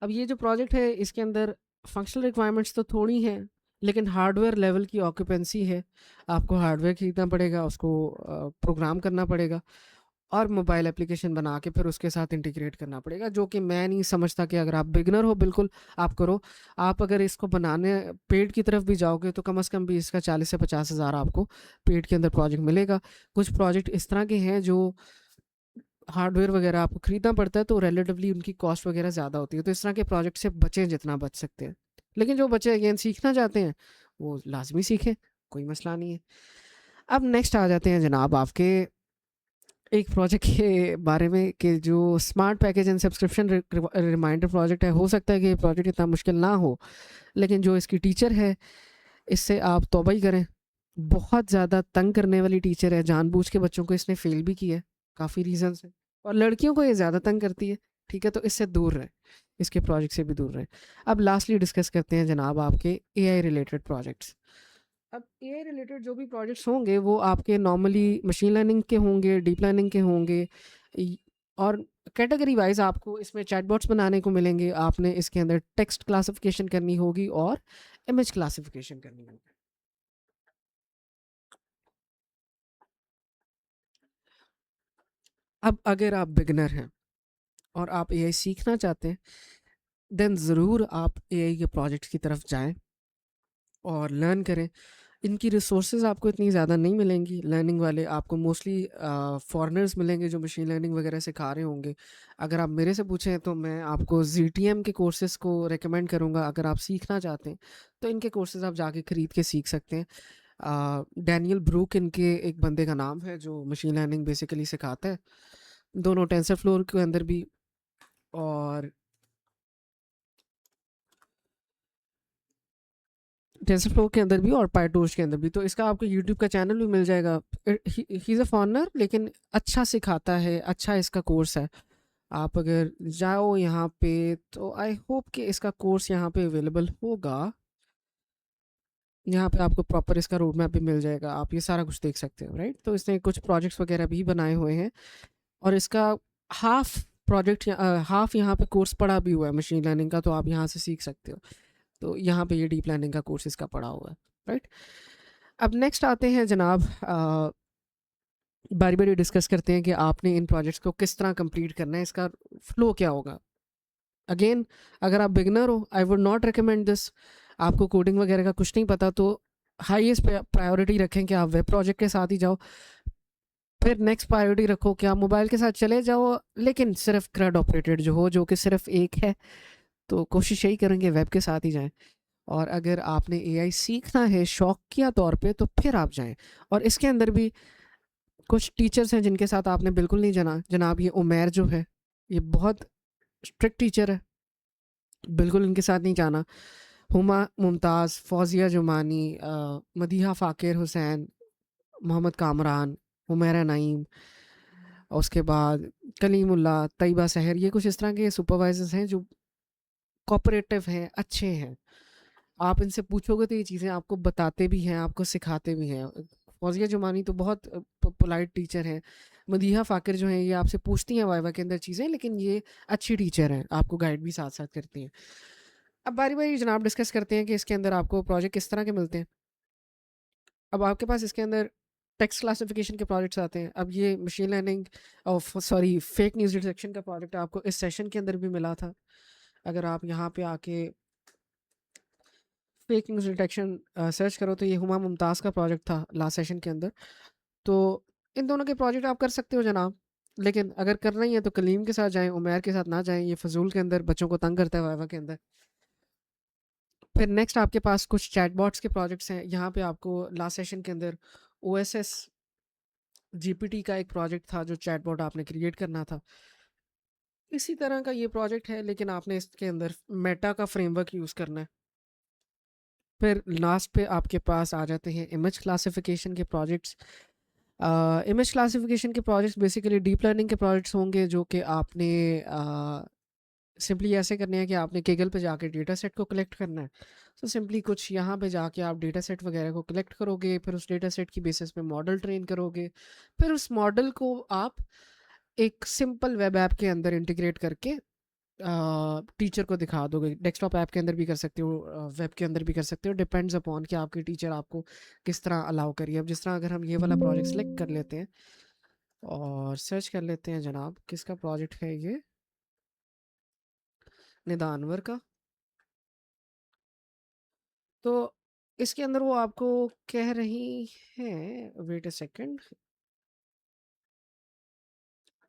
अब ये जो प्रोजेक्ट है इसके अंदर फंक्शनल रिक्वायरमेंट्स तो थोड़ी हैं, लेकिन हार्डवेयर लेवल की ऑक्यूपेंसी है। आपको हार्डवेयर खरीदना पड़ेगा, उसको प्रोग्राम करना पड़ेगा और मोबाइल एप्लीकेशन बना के फिर उसके साथ इंटीग्रेट करना पड़ेगा, जो कि मैं नहीं समझता कि अगर आप बिगनर हो बिल्कुल आप करो। आप अगर इसको बनाने पेड की तरफ भी जाओगे तो कम से कम भी इसका 40 से 50 हज़ार आपको पेड के अंदर प्रोजेक्ट मिलेगा। कुछ प्रोजेक्ट इस तरह के हैं जो हार्डवेयर वगैरह आपको खरीदना पड़ता है, तो रिलेटिवली उनकी कॉस्ट वगैरह ज़्यादा होती है। तो इस तरह के प्रोजेक्ट से बचें जितना बच सकते हैं। लेकिन जो बच्चे अगेन सीखना चाहते हैं वो लाजमी सीखें, कोई मसला नहीं है। अब नेक्स्ट आ जाते हैं जनाब आपके एक प्रोजेक्ट के बारे में कि जो smart package and subscription reminder project है। हो सकता है कि ये प्रोजेक्ट इतना मुश्किल ना हो, लेकिन जो इसकी टीचर है इससे आप तौबा ही करें। बहुत ज़्यादा तंग करने वाली टीचर है, जानबूझ के बच्चों को इसने फेल भी किया है काफ़ी रीज़न से, और लड़कियों को ये ज़्यादा तंग करती है। ठीक है, तो इससे दूर रहें, इसके प्रोजेक्ट से भी दूर रहें। अब लास्टली डिस्कस करते हैं जनाब आपके एआई रिलेटेड प्रोजेक्ट्स। अब एआई रिलेटेड जो भी प्रोजेक्ट्स होंगे वो आपके नॉर्मली मशीन लर्निंग के होंगे, डीप लर्निंग के होंगे, इ- और कैटेगरी वाइज आपको इसमें चैटबॉट्स बनाने को मिलेंगे। आपने इसके अंदर टेक्स्ट क्लासिफिकेशन करनी होगी और इमेज क्लासिफिकेशन करनी होगी। अब अगर आप बिगनर हैं और आप एआई सीखना चाहते हैं, देन ज़रूर आप एआई के प्रोजेक्ट्स की तरफ जाएं और लर्न करें। इनकी रिसोर्सेज आपको इतनी ज़्यादा नहीं मिलेंगी लर्निंग वाले, आपको मोस्टली फॉरेनर्स मिलेंगे जो मशीन लर्निंग वगैरह सिखा रहे होंगे। अगर आप मेरे से पूछें तो मैं आपको ZTM के कोर्सेज़ को रेकमेंड करूँगा। अगर आप सीखना चाहते हैं तो इनके कोर्सेज़ आप जाके ख़रीद के सीख सकते हैं। डैनियल ब्रूक इनके एक बंदे का नाम है जो मशीन लर्निंग बेसिकली सिखाता है, दोनों टेंसर फ्लोर के अंदर भी और टेंसरफ्लो के अंदर भी और पाइटोश के अंदर भी। तो इसका आपको यूट्यूब का चैनल भी मिल जाएगा। ही इज़ अ फॉरनर लेकिन अच्छा सिखाता है, अच्छा इसका कोर्स है। आप अगर जाओ यहाँ पे तो आई होप कि इसका कोर्स यहाँ पे अवेलेबल होगा। यहाँ पे आपको प्रॉपर इसका रोड मैप भी मिल जाएगा, आप ये सारा कुछ देख सकते हो, राइट। तो इसने कुछ प्रोजेक्ट्स वगैरह भी बनाए हुए हैं और इसका हाफ प्रोजेक्ट हाफ यहाँ पे कोर्स पढ़ा भी हुआ है मशीन लर्निंग का, तो आप यहाँ से सीख सकते हो। तो यहाँ पे ये डीप लर्निंग का कोर्स इसका पढ़ा हुआ है, राइट। अब नेक्स्ट आते हैं जनाब, बारी बारी डिस्कस करते हैं कि आपने इन प्रोजेक्ट्स को किस तरह कंप्लीट करना है, इसका फ्लो क्या होगा। अगेन, अगर आप बिगनर हो I would not recommend this. आपको कोडिंग वगैरह का कुछ नहीं पता तो हाईएस्ट प्रायोरिटी रखें कि आप वेब प्रोजेक्ट के साथ ही जाओ। फिर नेक्स्ट प्रायोरिटी रखो कि आप मोबाइल के साथ चले जाओ, लेकिन सिर्फ CRUD ऑपरेटेड जो हो, जो कि सिर्फ एक है। तो कोशिश यही करेंगे वेब के साथ ही जाएं। और अगर आपने एआई सीखना है शौकिया तौर पे तो फिर आप जाएं। और इसके अंदर भी कुछ टीचर्स हैं जिनके साथ आपने बिल्कुल नहीं जाना। जनाब ये उमैर जो है ये बहुत स्ट्रिक्ट टीचर है, बिल्कुल इनके साथ नहीं जाना। हुमा मुमताज़, फौजिया जुमानी, मदीहा फ़ाकिर हुसैन, मोहम्मद कामरान, हुमैरा नईम, और उसके बाद कलीमुल्ला, तैयबा सहर, ये कुछ इस तरह के सुपरवाइजर्स हैं जो कोऑपरेटिव हैं, अच्छे हैं। आप इनसे पूछोगे तो ये चीज़ें आपको बताते भी हैं, आपको सिखाते भी हैं। फौजिया जुमानी तो बहुत पोलाइट टीचर हैं। मदीहा फ़ाकिर जो हैं ये आपसे पूछती हैं वाइवा के अंदर चीज़ें, लेकिन ये अच्छी टीचर हैं, आपको गाइड भी साथ-साथ करती हैं। अब बारी-बारी जनाब डिस्कस करते हैं कि इसके अंदर आपको प्रोजेक्ट किस तरह के मिलते हैं। अब आपके पास इसके अंदर टेक्स्ट क्लासिफिकेशन के प्रोजेक्ट्स आते हैं। अब ये machine learning sorry fake news detection का प्रोजेक्ट आपको इस सेशन के अंदर भी मिला था। अगर आप यहाँ पे आके फेक न्यूज़ डिटेक्शन सर्च करो तो ये हुमा मुमताज़ का प्रोजेक्ट था लास्ट सेशन के अंदर। तो इन दोनों के प्रोजेक्ट आप कर सकते हो जनाब, लेकिन अगर करना ही है तो कलीम के साथ जाएँ, उमैर के साथ ना जाएँ, ये फ़ज़ूल के अंदर बच्चों को तंग करता है वाइवा के अंदर। फिर नेक्स्ट आपके पास कुछ चैटबॉट्स के प्रोजेक्ट्स हैं। यहाँ पे आपको लास्ट सेशन के अंदर ओएसएस जीपीटी का एक प्रोजेक्ट था जो चैटबॉट आपने क्रिएट करना था। इसी तरह का ये प्रोजेक्ट है, लेकिन आपने इसके अंदर मेटा का फ्रेमवर्क यूज़ करना है। फिर लास्ट पे आपके पास आ जाते हैं इमेज क्लासिफिकेशन के प्रोजेक्ट्स। इमेज क्लासिफिकेशन के प्रोजेक्ट्स बेसिकली डीप लर्निंग के प्रोजेक्ट्स होंगे जो कि आपने सिंपली ऐसे करने हैं कि आपने केगल पे जाके डेटा सेट को कलेक्ट करना है। तो सिंपली कुछ यहाँ पे जाके आप डेटा सेट वगैरह को कलेक्ट करोगे, फिर उस डेटा सेट की बेसिस पे मॉडल ट्रेन करोगे, फिर उस मॉडल को आप एक सिंपल वेब ऐप के अंदर इंटीग्रेट करके टीचर को दिखा दोगे। डेस्कटॉप ऐप के अंदर भी कर सकते हो, वेब के अंदर भी कर सकते हो, डिपेंड्स अपॉन कि आपकी टीचर आपको किस तरह अलाउ करिए। अब जिस तरह अगर हम ये वाला प्रोजेक्ट सेलेक्ट कर लेते हैं और सर्च कर लेते हैं जनाब, किसका प्रोजेक्ट है ये, निदानवर का। तो इसके अंदर वो आपको कह रही हैं, वेट अ सेकंड,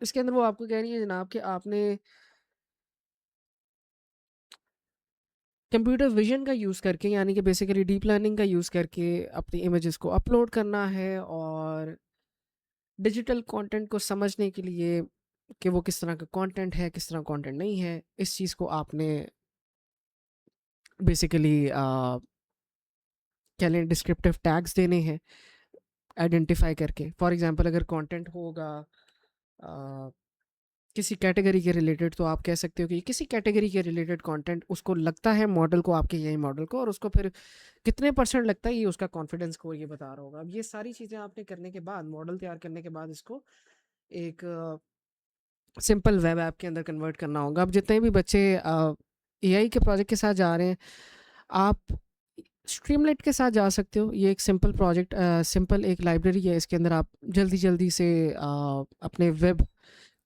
इसके अंदर वो आपको कह रही है जनाब कि आपने कंप्यूटर विजन का यूज़ करके, यानी कि बेसिकली डीप लर्निंग का यूज़ करके अपनी इमेजेस को अपलोड करना है, और डिजिटल कंटेंट को समझने के लिए कि वो किस तरह का कंटेंट है, किस तरह कंटेंट नहीं है, इस चीज़ को आपने बेसिकली कह लें डिस्क्रिप्टिव टैग्स देने हैं आइडेंटिफाई करके। फॉर एग्जांपल अगर कंटेंट होगा किसी कैटेगरी के रिलेटेड, तो आप कह सकते हो कि किसी कैटेगरी के रिलेटेड कंटेंट उसको लगता है मॉडल को, आपके यही मॉडल को, और उसको फिर कितने परसेंट लगता है ये उसका कॉन्फिडेंस को ये बता रहा होगा। अब ये सारी चीज़ें आपने करने के बाद, मॉडल तैयार करने के बाद, इसको एक सिंपल वेब ऐप के अंदर कन्वर्ट करना होगा। अब जितने भी बच्चे एआई के प्रोजेक्ट के साथ जा रहे हैं, आप स्ट्रीमलाइट के साथ जा सकते हो। ये एक सिंपल प्रोजेक्ट, सिंपल एक लाइब्रेरी है, इसके अंदर आप जल्दी जल्दी से अपने वेब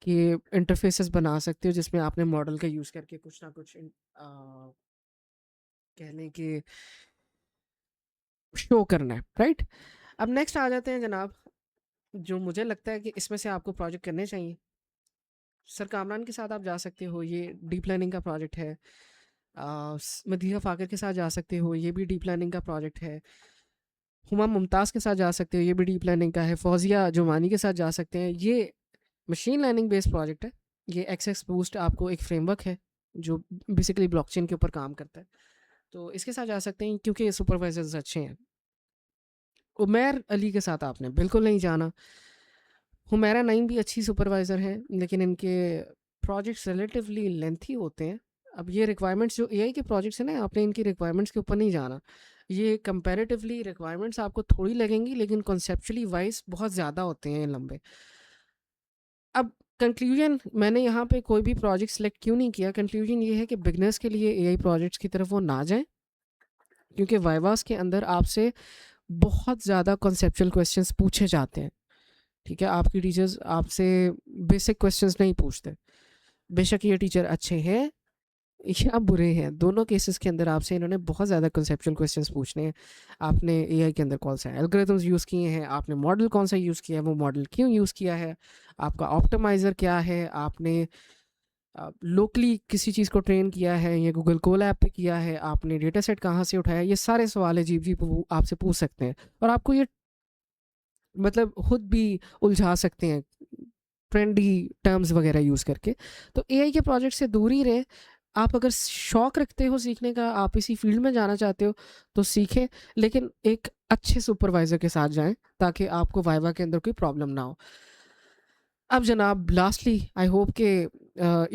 के इंटरफेसेस बना सकते हो, जिसमें आपने मॉडल का यूज़ करके कुछ ना कुछ कह लें कि शो करना है, राइट। अब नेक्स्ट आ जाते हैं जनाब, जो मुझे लगता है कि इसमें से आपको प्रोजेक्ट करने चाहिए। सर कामरान के साथ आप जा सकते हो, ये डीप लर्निंग का प्रोजेक्ट है। मदीहा फ़ाकिर के साथ जा सकते हो, ये भी डीप लर्निंग का प्रोजेक्ट है। हुमा मुमताज़ के साथ जा सकते हो, ये भी डीप लर्निंग का है। फौजिया जुमानी के साथ जा सकते हैं, ये मशीन लर्निंग बेस्ड प्रोजेक्ट है। ये एक्सेस बूस्ट आपको एक फ्रेमवर्क है जो बेसिकली ब्लॉकचेन के ऊपर काम करता है, तो इसके साथ जा सकते हैं क्योंकि ये सुपरवाइजर्स अच्छे हैं। उमैर अली के साथ आपने बिल्कुल नहीं जाना। हुमैरा नईम भी अच्छी सुपरवाइज़र हैं, लेकिन इनके प्रोजेक्ट्स रिलेटिवली लेंथी होते हैं। अब ये रिक्वायरमेंट्स जो एआई के प्रोजेक्ट्स हैं ना, आपने इनकी रिक्वायरमेंट्स के ऊपर नहीं जाना। ये कंपैरेटिवली रिक्वायरमेंट्स आपको थोड़ी लगेंगी, लेकिन कॉन्सेप्चुअली वाइज बहुत ज़्यादा होते हैं लंबे। अब कंक्लूजन, मैंने यहाँ पे कोई भी प्रोजेक्ट सेलेक्ट क्यों नहीं किया, कंक्लूजन ये है कि बिगनर्स के लिए एआई प्रोजेक्ट्स की तरफ वो ना जाएं, क्योंकि वाइवास के अंदर आपसे बहुत ज़्यादा कॉन्सेप्चुअल क्वेश्चंस पूछे जाते हैं। ठीक है, आपकी टीचर्स आपसे बेसिक क्वेश्चंस नहीं पूछते। बेशक ये टीचर अच्छे हैं या बुरे हैं, दोनों केसेस के अंदर आपसे इन्होंने बहुत ज़्यादा कंसेप्चुअल क्वेश्चंस पूछने हैं। आपने एआई के अंदर कौन सा एल्गोरिथम्स यूज़ किए हैं, आपने मॉडल कौन सा यूज़ किया है, वो मॉडल क्यों यूज़ किया है, आपका ऑप्टिमाइज़र क्या है, आपने लोकली किसी चीज़ को ट्रेन किया है या गूगल कोल ऐप पे किया है, आपने डेटा सेट कहाँ से उठाया, ये सारे सवाल अजीब जी आपसे पूछ सकते हैं, और आपको ये मतलब खुद भी उलझा सकते हैं ट्रेंडी टर्म्स वगैरह यूज़ करके। तो एआई के प्रोजेक्ट से दूर ही रहे। आप अगर शौक रखते हो सीखने का, आप इसी फील्ड में जाना चाहते हो तो सीखें, लेकिन एक अच्छे सुपरवाइज़र के साथ जाएं ताकि आपको वाइवा के अंदर कोई प्रॉब्लम ना हो। अब जनाब लास्टली आई होप के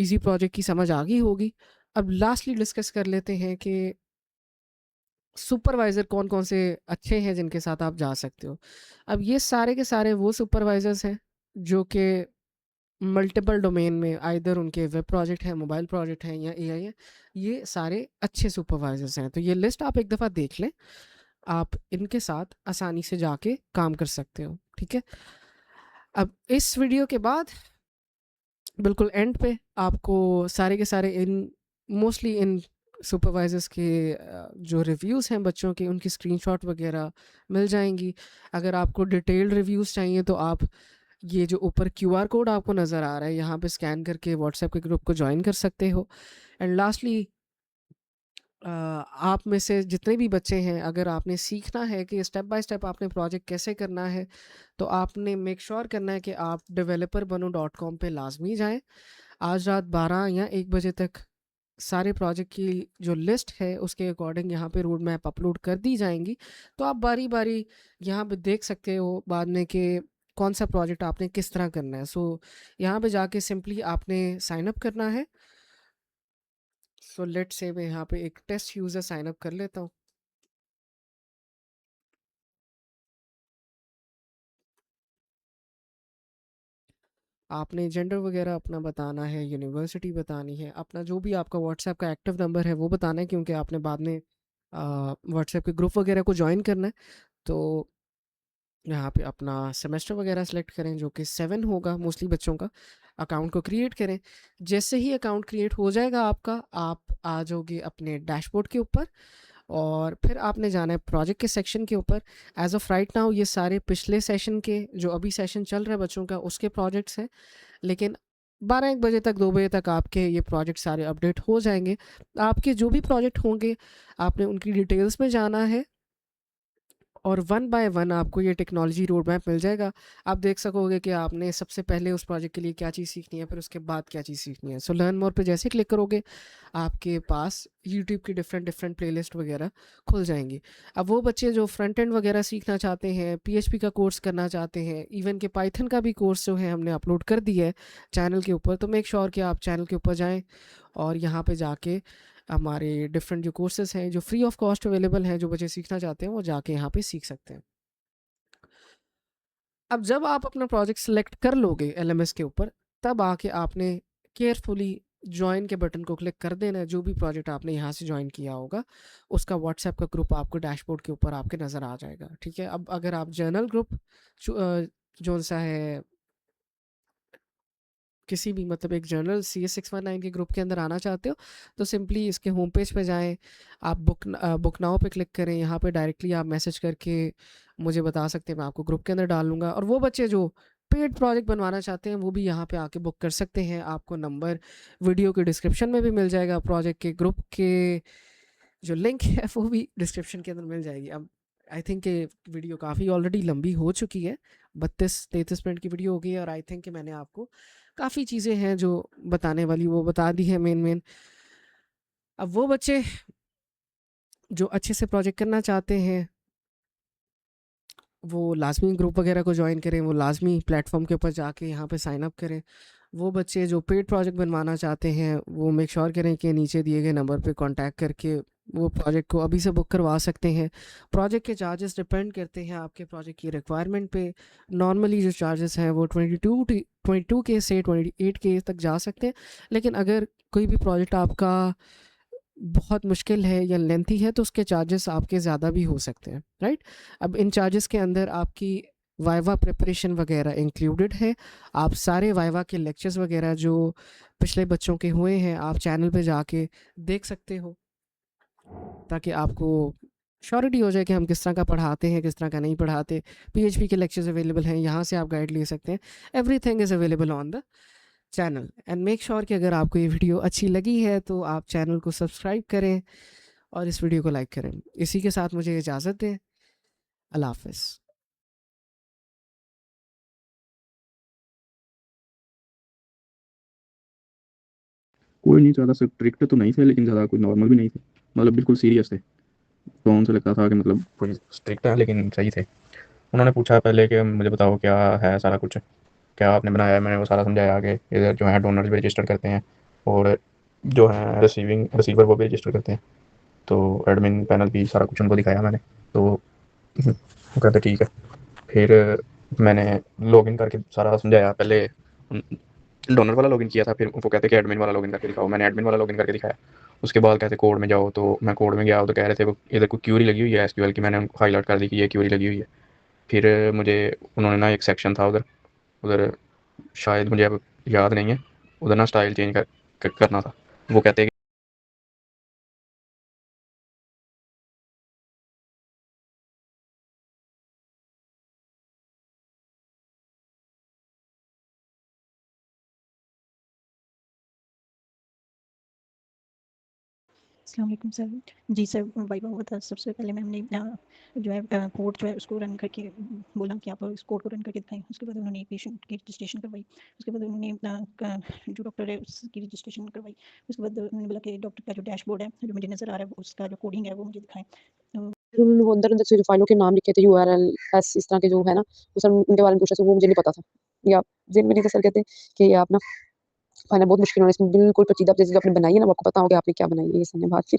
इजी प्रोजेक्ट की समझ आ गई होगी। अब लास्टली डिस्कस कर लेते हैं कि सुपरवाइज़र कौन-कौन से अच्छे हैं जिनके साथ आप जा सकते हो। अब ये सारे के सारे वो सुपरवाइज़र्स हैं जो कि मल्टीपल डोमेन में आइदर उनके वेब प्रोजेक्ट हैं, मोबाइल प्रोजेक्ट हैं या एआई है, ये सारे अच्छे सुपरवाइज़र्स हैं। तो ये लिस्ट आप एक दफ़ा देख लें, आप इनके साथ आसानी से जाके काम कर सकते हो, ठीक है? अब इस वीडियो के बाद बिल्कुल एंड पे आपको सारे के सारे इन मोस्टली इन सुपरवाइजर्स के जो रिव्यूज़ हैं बच्चों के उनकी स्क्रीनशॉट वगैरह मिल जाएंगी। अगर आपको डिटेल्ड रिव्यूज़ चाहिए तो आप ये जो ऊपर क्यूआर कोड आपको नज़र आ रहा है यहाँ पे स्कैन करके व्हाट्सएप के ग्रुप को ज्वाइन कर सकते हो। एंड लास्टली आप में से जितने भी बच्चे हैं अगर आपने सीखना है कि स्टेप बाय स्टेप आपने प्रोजेक्ट कैसे करना है तो आपने मेक श्योर करना है कि आप developerbano.com पे लाजमी जाएं। आज रात 12 या 1 बजे तक सारे प्रोजेक्ट की जो लिस्ट है उसके अकॉर्डिंग यहाँ पे रोड मैप अपलोड कर दी जाएंगी। तो आप बारी बारी यहाँ पे देख सकते हो बाद में कि कौन सा प्रोजेक्ट आपने किस तरह करना है। सो यहाँ पे जाके सिंपली आपने साइन अप करना है। सो लेट्स से मैं यहाँ पे एक टेस्ट यूज़र साइन अप कर लेता हूँ। आपने जेंडर वगैरह अपना बताना है, यूनिवर्सिटी बतानी है, अपना जो भी आपका व्हाट्सएप का एक्टिव नंबर है वो बताना है क्योंकि आपने बाद में व्हाट्सएप के ग्रुप वगैरह को ज्वाइन करना है। तो यहाँ पे अपना सेमेस्टर वगैरह सेलेक्ट करें जो कि 7 होगा मोस्टली बच्चों का। अकाउंट को क्रिएट करें। जैसे ही अकाउंट क्रिएट हो जाएगा आपका, आप आ जाओगे अपने डैशबोर्ड के ऊपर और फिर आपने जाना है प्रोजेक्ट के सेक्शन के ऊपर। एज ऑफ राइट नाउ ये सारे पिछले सेशन के जो अभी सेशन चल रहा है बच्चों का उसके प्रोजेक्ट्स हैं, लेकिन 12-1 बजे तक 2 बजे तक आपके ये प्रोजेक्ट सारे अपडेट हो जाएंगे। आपके जो भी प्रोजेक्ट होंगे आपने उनकी डिटेल्स में जाना है और वन बाय वन आपको ये टेक्नोलॉजी रोड मैप मिल जाएगा। आप देख सकोगे कि आपने सबसे पहले उस प्रोजेक्ट के लिए क्या चीज़ सीखनी है, फिर उसके बाद क्या चीज़ सीखनी है। सो लर्न मोर पे जैसे क्लिक करोगे आपके पास यूट्यूब की डिफरेंट डिफरेंट प्लेलिस्ट वगैरह खुल जाएंगी। अब वो बच्चे जो फ्रंट एंड वगैरह सीखना चाहते हैं, पीएचपी का कोर्स करना चाहते हैं, इवन के पाइथन का भी कोर्स जो है हमने अपलोड कर दिया है चैनल के ऊपर, तो मेक श्योर कि आप चैनल के ऊपर जाएँ और यहाँ पे जाके हमारे डिफरेंट जो कोर्सेज़ हैं जो फ्री ऑफ कॉस्ट अवेलेबल हैं, जो बच्चे सीखना चाहते हैं वो जाके यहाँ पे सीख सकते हैं। अब जब आप अपना प्रोजेक्ट सेलेक्ट कर लोगे एलएमएस के ऊपर, तब आके आपने केयरफुली जॉइन के बटन को क्लिक कर देना है। जो भी प्रोजेक्ट आपने यहाँ से जॉइन किया होगा उसका व्हाट्सएप का ग्रुप आपको डैशबोर्ड के ऊपर आपके नज़र आ जाएगा, ठीक है। अब अगर आप जर्नल ग्रुप जो सा है किसी भी मतलब एक जर्नल CS619 के ग्रुप के अंदर आना चाहते हो तो सिंपली इसके होम पेज पे जाएं, आप बुक नाउ पे क्लिक करें। यहाँ पे डायरेक्टली आप मैसेज करके मुझे बता सकते हैं, मैं आपको ग्रुप के अंदर डाल लूँगा। और वो बच्चे जो पेड प्रोजेक्ट बनवाना चाहते हैं वो भी यहाँ पे आके बुक कर सकते हैं। आपको नंबर वीडियो के डिस्क्रिप्शन में भी मिल जाएगा, प्रोजेक्ट के ग्रुप के जो लिंक है वो भी डिस्क्रिप्शन के अंदर मिल जाएगी। अब आई थिंक ये वीडियो काफ़ी ऑलरेडी लंबी हो चुकी है, 32-33 मिनट की वीडियो हो गई है और आई थिंक कि मैंने आपको काफ़ी चीज़ें हैं जो बताने वाली वो बता दी है मेन मेन। अब वो बच्चे जो अच्छे से प्रोजेक्ट करना चाहते हैं वो लाजमी ग्रुप वगैरह को ज्वाइन करें, वो लाजमी प्लेटफॉर्म के ऊपर जाके यहाँ पे साइन अप करें। वो बच्चे जो पेड प्रोजेक्ट बनवाना चाहते हैं वो मेक श्योर करें कि नीचे दिए गए नंबर पे कांटेक्ट करके वो प्रोजेक्ट को अभी से बुक करवा सकते हैं। प्रोजेक्ट के चार्जेस डिपेंड करते हैं आपके प्रोजेक्ट की रिक्वायरमेंट पे। नॉर्मली जो चार्जेस हैं वो 22 के से 28 के तक जा सकते हैं, लेकिन अगर कोई भी प्रोजेक्ट आपका बहुत मुश्किल है या लेंथी है तो उसके चार्जेस आपके ज़्यादा भी हो सकते हैं, राइट। अब इन चार्जेस के अंदर आपकी वाइवा प्रिपरेशन वगैरह इंक्लूडेड है। आप सारे वाइवा के लेक्चर्स वगैरह जो पिछले बच्चों के हुए हैं आप चैनल पे जाके देख सकते हो, ताकि आपको श्योरिटी हो जाए कि हम किस तरह का पढ़ाते हैं किस तरह का नहीं पढ़ाते। पीएचपी के लेक्चर्स अवेलेबल हैं, यहाँ से आप गाइड ले सकते हैं। Everything is available on the channel and make sure कि अगर आपको ये वीडियो अच्छी लगी है तो आप चैनल को सब्सक्राइब करें और इस वीडियो को लाइक करें। इसी के साथ मुझे इजाज़त दें। अल्लाह हाफ़िज़। कोई नहीं ज़्यादा स्ट्रिक्ट तो नहीं थे लेकिन ज़्यादा कोई नॉर्मल भी नहीं थे, मतलब बिल्कुल सीरियस थे। तो उनसे लगता था कि मतलब कोई स्ट्रिक्ट है लेकिन सही थे। उन्होंने पूछा पहले कि मुझे बताओ क्या है सारा कुछ, क्या आपने बनाया है। मैंने वो सारा समझाया आगे। इधर जो है डोनर्स भी रजिस्टर करते हैं और जो है रिसीवर वो भी रजिस्टर करते हैं। तो एडमिन पैनल भी सारा कुछ उनको दिखाया मैंने, तो वो कहते ठीक है। फिर मैंने लॉगिन करके सारा समझाया, पहले डोनर वाला लॉगिन किया था, फिर वो कहते कि एडमिन वाला लॉगिन करके दिखाओ, मैंने एडमिन वाला लॉगिन करके दिखाया। उसके बाद कहते कोड में जाओ, तो मैं कोड में गया तो कह रहे थे वो इधर कोई क्यूरी लगी हुई है एसक्यूएल की, मैंने उनको हाईलाइट कर दी कि ये क्यूरी लगी हुई है। फिर मुझे उन्होंने ना एक सेक्शन था उधर उधर शायद मुझे अब याद नहीं है, उधर ना स्टाइल चेंज करना था। वो कहते हैं अस्सलाम वालेकुम सर। जी सर, वाइवा हुआ था। सबसे पहले मैम ने जो है कोड जो है उसको रन करके बोला कि आप इस कोड को रन करके दिखाएँ। उसके बाद उन्होंने पेशेंट की रजिस्ट्रेशन करवाई। उसके बाद उन्होंने जो डॉक्टर है उसकी रजिस्ट्रेशन करवाई। उसके बाद उन्होंने बोला कि डॉक्टर का जो डैशबोर्ड है, जो मुझे नज़र आ रहा है, उसका जो कोडिंग है वो मुझे दिखाएँ। फिर उन्होंने वो अंदर-अंदर से जो फ़ाइलों के नाम लिखे थे यूआरएल एस इस तरह के जो है ना, वो सर उनके बारे में पूछ रहे थे, वो मुझे नहीं पता था। या जेनुइनली सर कहते हैं कि आप ना फाइनल बहुत मुश्किल होना है, इसमें बिल्कुल पेचीदा जैसे जो आपने बनाई है ना, वो आपको पता हो कि आपने क्या बनाई है, ये सर ने बात की।